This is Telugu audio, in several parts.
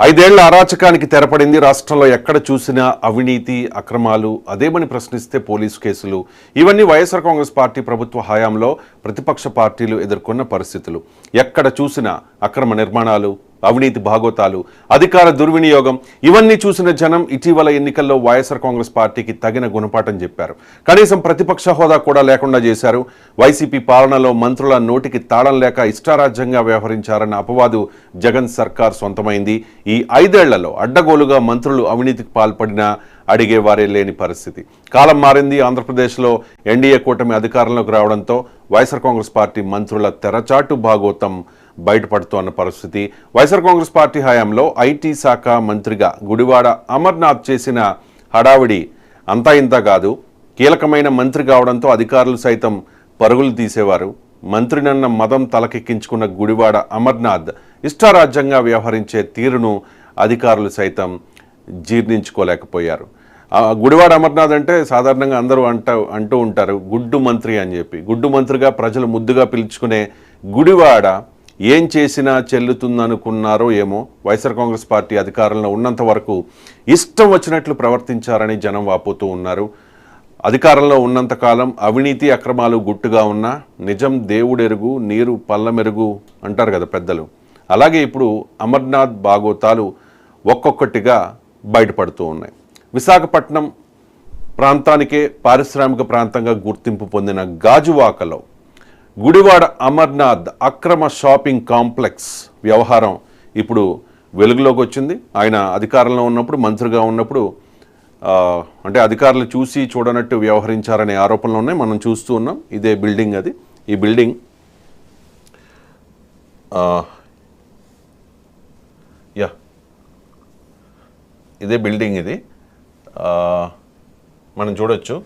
ఐదేళ్ల అరాచకానికి తెరపడింది. రాష్ట్రంలో ఎక్కడ చూసినా అవినీతి, అక్రమాలు, అదేమని ప్రశ్నిస్తే పోలీసు కేసులు. ఇవన్నీ వైఎస్ఆర్ కాంగ్రెస్ పార్టీ ప్రభుత్వ హయాంలో ప్రతిపక్ష పార్టీలు ఎదుర్కొన్న పరిస్థితులు. ఎక్కడ చూసినా అక్రమ నిర్మాణాలు, అవినీతి భాగోతాలు, అధికార దుర్వినియోగం, ఇవన్నీ చూసిన జనం ఇటీవల ఎన్నికల్లో వైఎస్ఆర్ కాంగ్రెస్ పార్టీకి తగిన గుణపాఠం చెప్పారు. కనీసం ప్రతిపక్ష హోదా కూడా లేకుండా చేశారు. వైసీపీ పాలనలో మంత్రుల నోటికి తాళం లేక ఇష్టారాజ్యంగా వ్యవహరించారన్న అపవాదు జగన్ సర్కార్ సొంతమైంది. ఈ 5 ఏళ్లలో అడ్డగోలుగా మంత్రులు అవినీతికి పాల్పడినా అడిగేవారే లేని పరిస్థితి. కాలం మారింది. ఆంధ్రప్రదేశ్లో ఎన్డీఏ కూటమి అధికారంలోకి రావడంతో వైఎస్ఆర్ కాంగ్రెస్ పార్టీ మంత్రుల తెరచాటు భాగోతం బయటపడుతోన్న పరిస్థితి. వైఎస్ఆర్ కాంగ్రెస్ పార్టీ హయాంలో ఐటీ శాఖ మంత్రిగా గుడివాడ అమర్నాథ్ చేసిన హడావిడి అంతా ఇంత కాదు. కీలకమైన మంత్రి కావడంతో అధికారులు సైతం పరుగులు తీసేవారు. మంత్రినన్న మదం తలకెక్కించుకున్న గుడివాడ అమర్నాథ్ ఇష్టారాజ్యంగా వ్యవహరించే తీరును అధికారులు సైతం జీర్ణించుకోలేకపోయారు. గుడివాడ అమర్నాథ్ అంటే సాధారణంగా అందరూ అంటూ ఉంటారు గుడ్డు మంత్రి అని చెప్పి. గుడ్డు మంత్రిగా ప్రజలు ముద్దుగా పిలుచుకునే గుడివాడ ఏం చేసినా చెల్లుతుందనుకున్నారో ఏమో. వైఎస్ఆర్ కాంగ్రెస్ పార్టీ అధికారంలో ఉన్నంత వరకు ఇష్టం వచ్చినట్లు ప్రవర్తించారని జనం వాపోతూ ఉన్నారు. అధికారంలో ఉన్నంతకాలం అవినీతి, అక్రమాలు గుట్టుగా ఉన్నా నిజం దేవుడెరుగు, నీరు పల్లమెరుగు అంటారు కదా పెద్దలు. అలాగే ఇప్పుడు అమర్నాథ్ భాగోతాలు ఒక్కొక్కటిగా బయటపడుతూ ఉన్నాయి. విశాఖపట్నం ప్రాంతానికే పారిశ్రామిక ప్రాంతంగా గుర్తింపు పొందిన గాజువాకలో గుడివాడ అమర్నాథ్ అక్రమ షాపింగ్ కాంప్లెక్స్ వ్యవహారం ఇప్పుడు వెలుగులోకి వచ్చింది. ఆయన అధికారంలో ఉన్నప్పుడు, మంత్రిగా ఉన్నప్పుడు అంటే అధికారులు చూసి చూడనట్టు వ్యవహరించారనే ఆరోపణలు ఉన్నాయి. మనం చూస్తూ ఉన్నాం. ఇదే బిల్డింగ్, అది ఈ బిల్డింగ్ ఇదే బిల్డింగ్, ఇది మనం చూడొచ్చు.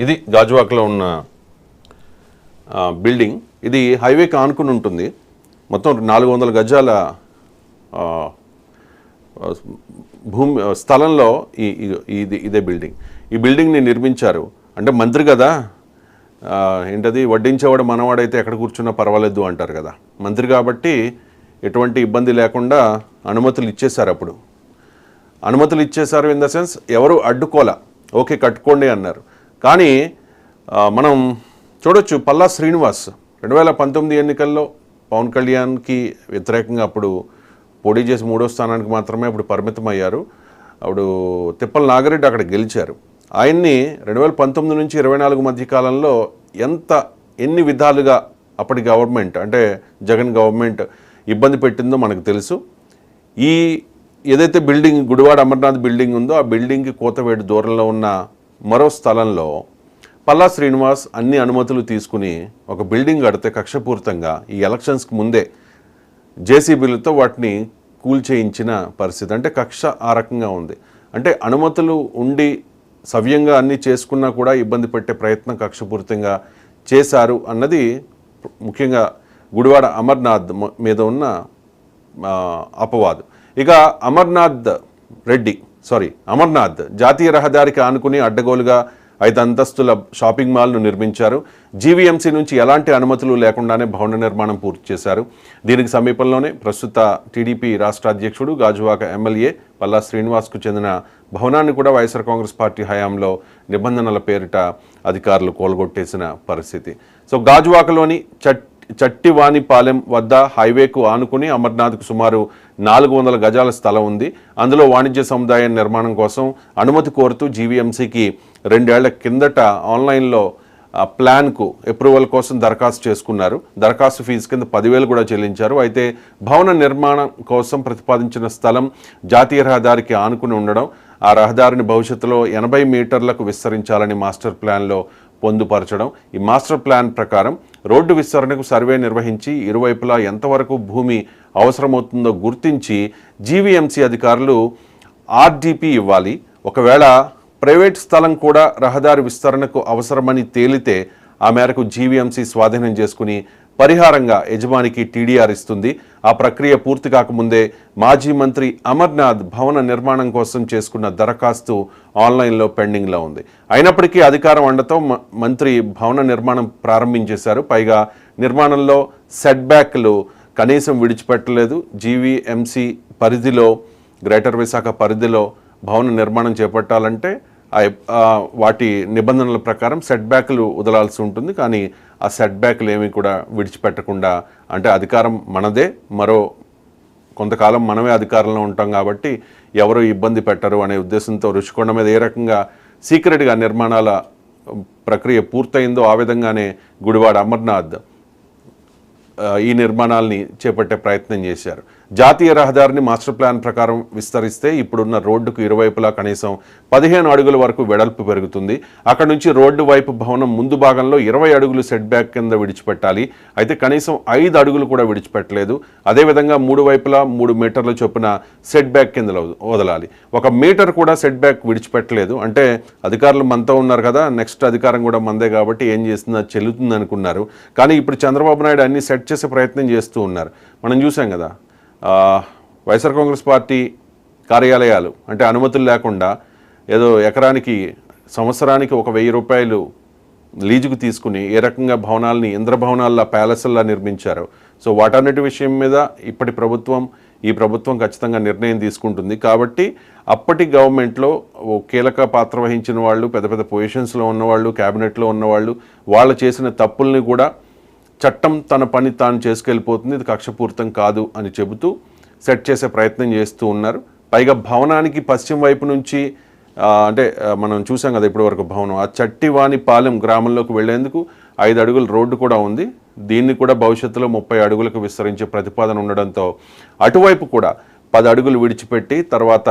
ఇది గాజువాకలో ఉన్న బిల్డింగ్. ఇది హైవేకి ఆనుకుని ఉంటుంది. మొత్తం 400 గజాల భూమి స్థలంలో ఇదే బిల్డింగ్. ఈ బిల్డింగ్ని నిర్మించారు. అంటే మంత్రి కదా, ఏంటది వడ్డించేవాడు మనవాడైతే ఎక్కడ కూర్చున్నా పర్వాలేదు అంటారు కదా. మంత్రి కాబట్టి ఎటువంటి ఇబ్బంది లేకుండా అనుమతులు ఇచ్చేశారు. అప్పుడు అనుమతులు ఇచ్చేశారు ఇన్ ద సెన్స్ ఎవరు అడ్డుకోలా, ఓకే కట్టుకోండి అన్నారు. కానీ మనం చూడొచ్చు పల్లా శ్రీనివాస్ 2019 ఎన్నికల్లో పవన్ కళ్యాణ్కి వ్యతిరేకంగా అప్పుడు పోటీ చేసి 3వ స్థానానికి మాత్రమే అప్పుడు పరిమితం అయ్యారు. అప్పుడు తిప్పల నాగిరెడ్డి అక్కడ గెలిచారు. ఆయన్ని 2019 నుంచి 24 మధ్య కాలంలో ఎన్ని విధాలుగా అప్పటి గవర్నమెంట్ అంటే జగన్ గవర్నమెంట్ ఇబ్బంది పెట్టిందో మనకు తెలుసు. ఈ ఏదైతే బిల్డింగ్ గుడివాడ అమర్నాథ్ బిల్డింగ్ ఉందో ఆ బిల్డింగ్కి కోతవేడు దూరంలో ఉన్న మరో స్థలంలో పల్లా శ్రీనివాస్ అన్ని అనుమతులు తీసుకుని ఒక బిల్డింగ్ కడితే కక్షపూరితంగా ఈ ఎలక్షన్స్కి ముందే జేసీబీలతో వాటిని కూల్చేయించిన పరిస్థితి. అంటే కక్ష ఆ రకంగా ఉంది. అంటే అనుమతులు ఉండి సవ్యంగా అన్నీ చేసుకున్నా కూడా ఇబ్బంది పెట్టే ప్రయత్నం కక్షపూరితంగా చేశారు అన్నది ముఖ్యంగా గుడివాడ అమర్నాథ్ మీద ఉన్న అపవాదు. ఇక అమర్నాథ్ జాతీయ రహదారికి ఆనుకుని అడ్డగోలుగా 5 అంతస్తుల షాపింగ్ మాల్ను నిర్మించారు. జీవీఎంసీ నుంచి ఎలాంటి అనుమతులు లేకుండానే భవన నిర్మాణం పూర్తి చేశారు. దీనికి సమీపంలోనే ప్రస్తుత టీడీపీ రాష్ట్ర అధ్యక్షుడు గాజువాక ఎమ్మెల్యే పల్లా శ్రీనివాస్కు చెందిన భవనాన్ని కూడా వైఎస్ఆర్ కాంగ్రెస్ పార్టీ హయాంలో నిబంధనల పేరిట అధికారులు కూలగొట్టేసిన పరిస్థితి. సో గాజువాకలోని చట్టివానిపాలెం వద్ద హైవేకు ఆనుకుని అమర్నాథ్కు సుమారు 400 గజాల స్థలం ఉంది. అందులో వాణిజ్య సముదాయం నిర్మాణం కోసం అనుమతి కోరుతూ జీవీఎంసీకి 2 ఏళ్ల కిందట ఆన్లైన్లో ప్లాన్కు అప్రూవల్ కోసం దరఖాస్తు చేసుకున్నారు. దరఖాస్తు ఫీజు కింద 10,000 కూడా చెల్లించారు. అయితే భవన నిర్మాణం కోసం ప్రతిపాదించిన స్థలం జాతీయ రహదారికి ఆనుకుని ఉండడం, ఆ రహదారిని భవిష్యత్తులో 80 మీటర్లకు విస్తరించాలని మాస్టర్ ప్లాన్లో పొందుపరచడం. ఈ మాస్టర్ ప్లాన్ ప్రకారం రోడ్డు విస్తరణకు సర్వే నిర్వహించి ఇరువైపులా ఎంతవరకు భూమి అవసరమవుతుందో గుర్తించి జీవీఎంసీ అధికారులు ఆర్డీపీ ఇవ్వాలి. ఒకవేళ ప్రైవేట్ స్థలం కూడా రహదారి విస్తరణకు అవసరమని తేలితే ఆ మేరకు జీవీఎంసీ స్వాధీనం చేసుకుని పరిహారంగా యజమానికి టీడీఆర్ ఇస్తుంది. ఆ ప్రక్రియ పూర్తి కాకముందే మాజీ మంత్రి అమర్నాథ్ భవన నిర్మాణం కోసం చేసుకున్న దరఖాస్తు ఆన్లైన్లో పెండింగ్లో ఉంది. అయినప్పటికీ అధికారం అండతో మంత్రి భవన నిర్మాణం ప్రారంభించేశారు. పైగా నిర్మాణంలో సెట్ బ్యాక్లు కనీసం విడిచిపెట్టలేదు. జీవీఎంసీ పరిధిలో, గ్రేటర్ విశాఖ పరిధిలో భవన నిర్మాణం చేపట్టాలంటే వాటి నిబంధనల ప్రకారం సెట్ బ్యాక్లు వదలాల్సి ఉంటుంది. కానీ ఆ సెట్ బ్యాక్లు ఏమీ కూడా విడిచిపెట్టకుండా, అంటే అధికారం మనదే, మరో కొంతకాలం మనమే అధికారంలో ఉంటాం కాబట్టి ఎవరు ఇబ్బంది పెట్టరు అనే ఉద్దేశంతో రుషికొండ మీద ఏ రకంగా సీక్రెట్గా నిర్మాణాల ప్రక్రియ పూర్తయిందో ఆ విధంగానే గుడివాడ అమర్నాథ్ ఈ నిర్మాణాలని చేపట్టే ప్రయత్నం చేశారు. జాతీయ రహదారిని మాస్టర్ ప్లాన్ ప్రకారం విస్తరిస్తే ఇప్పుడున్న రోడ్డుకు ఇరువైపులా కనీసం 15 అడుగుల వరకు వెడల్పు పెరుగుతుంది. అక్కడ నుంచి రోడ్డు వైపు భవనం ముందు భాగంలో 20 అడుగులు సెట్ బ్యాక్ కింద విడిచిపెట్టాలి. అయితే కనీసం 5 అడుగులు కూడా విడిచిపెట్టలేదు. అదేవిధంగా 3 వైపులా 3 మీటర్ల చొప్పున సెట్ బ్యాక్ కింద వదలాలి. 1 మీటర్ కూడా సెట్ బ్యాక్ విడిచిపెట్టలేదు. అంటే అధికారులు మనతో ఉన్నారు కదా, నెక్స్ట్ అధికారం కూడా మందే కాబట్టి ఏం చేస్తుందో చెల్లుతుంది అనుకున్నారు. కానీ ఇప్పుడు చంద్రబాబు నాయుడు అన్ని సెట్ చేసే ప్రయత్నం చేస్తూ ఉన్నారు. మనం చూసాం కదా, వైఎస్ఆర్ కాంగ్రెస్ పార్టీ కార్యాలయాలు అంటే అనుమతులు లేకుండా ఏదో ఎకరానికి సంవత్సరానికి 1,000 రూపాయలు లీజుకు తీసుకుని ఏ రకంగా భవనాల్ని ఇంద్రభవనాల్లో ప్యాలెస్లా నిర్మించారు. సో వాటన్నిటి విషయం మీద ఈ ప్రభుత్వం ఖచ్చితంగా నిర్ణయం తీసుకుంటుంది. కాబట్టి అప్పటి గవర్నమెంట్లో కీలక పాత్ర వహించిన వాళ్ళు, పెద్ద పెద్ద పొజిషన్స్లో ఉన్నవాళ్ళు, క్యాబినెట్లో ఉన్నవాళ్ళు, వాళ్ళు చేసిన తప్పుల్ని కూడా చట్టం తన పని తాను చేసుకెళ్ళిపోతుంది, ఇది కక్షపూరితం కాదు అని చెబుతూ సెట్ చేసే ప్రయత్నం చేస్తూ ఉన్నారు. పైగా భవనానికి పశ్చిమ వైపు నుంచి అంటే మనం చూసాం కదా ఇప్పటి వరకు భవనం, ఆ చట్టివానిపాలెం గ్రామంలోకి వెళ్లేందుకు 5 అడుగుల రోడ్డు కూడా ఉంది. దీన్ని కూడా భవిష్యత్తులో 30 అడుగులకు విస్తరించే ప్రతిపాదన ఉండడంతో అటువైపు కూడా 10 అడుగులు విడిచిపెట్టి తర్వాత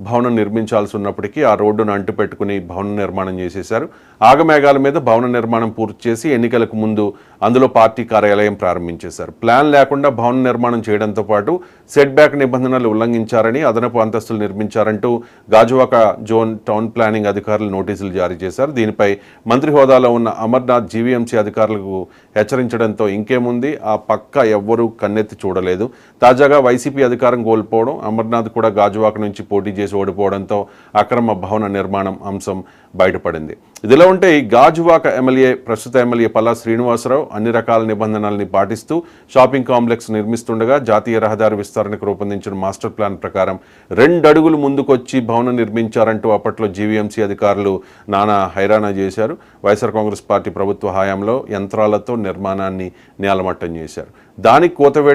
భవనం నిర్మించాల్సి ఉన్నప్పటికీ ఆ రోడ్డును అంటుపెట్టుకుని భవన నిర్మాణం చేసేశారు. ఆగమేఘాల మీద భవన నిర్మాణం పూర్తి చేసి ఎన్నికలకు ముందు అందులో పార్టీ కార్యాలయం ప్రారంభించేశారు. ప్లాన్ లేకుండా భవన నిర్మాణం చేయడంతో పాటు సెట్ బ్యాక్ నిబంధనలు ఉల్లంఘించారని, అదనపు అంతస్తులు నిర్మించారంటూ గాజువాక జోన్ టౌన్ ప్లానింగ్ అధికారులు నోటీసులు జారీ చేశారు. దీనిపై మంత్రి హోదాలో ఉన్న అమర్నాథ్ జీవీఎంసీ అధికారులకు హెచ్చరించడంతో ఇంకేముంది, ఆ పక్క ఎవ్వరూ కన్నెత్తి చూడలేదు. తాజాగా వైసీపీ అధికారం కోల్పోవడం, అమర్నాథ్ కూడా గాజువాక నుంచి పోటీ చేసి ఓడిపోవడంతో అక్రమ భవన నిర్మాణం అంశం బయటపడింది. ఇదిలో ఉంటే ఈ గాజువాక ప్రస్తుత ఎమ్మెల్యే పల్లా శ్రీనివాసరావు అన్ని రకాల నిబంధనల్ని పాటిస్తూ షాపింగ్ కాంప్లెక్స్ నిర్మిస్తుండగా జాతీయ రహదారి విస్తరణకు రూపొందించిన మాస్టర్ ప్లాన్ ప్రకారం 2 అడుగులు ముందుకొచ్చి భవనం నిర్మించారంటూ అప్పట్లో జీవీఎంసీ అధికారులు నానా హైరానా చేశారు. వైఎస్ఆర్ కాంగ్రెస్ పార్టీ ప్రభుత్వ హయాంలో యంత్రాలతో నిర్మాణాన్ని నేలమట్టం చేశారు. దానికి కోతవేట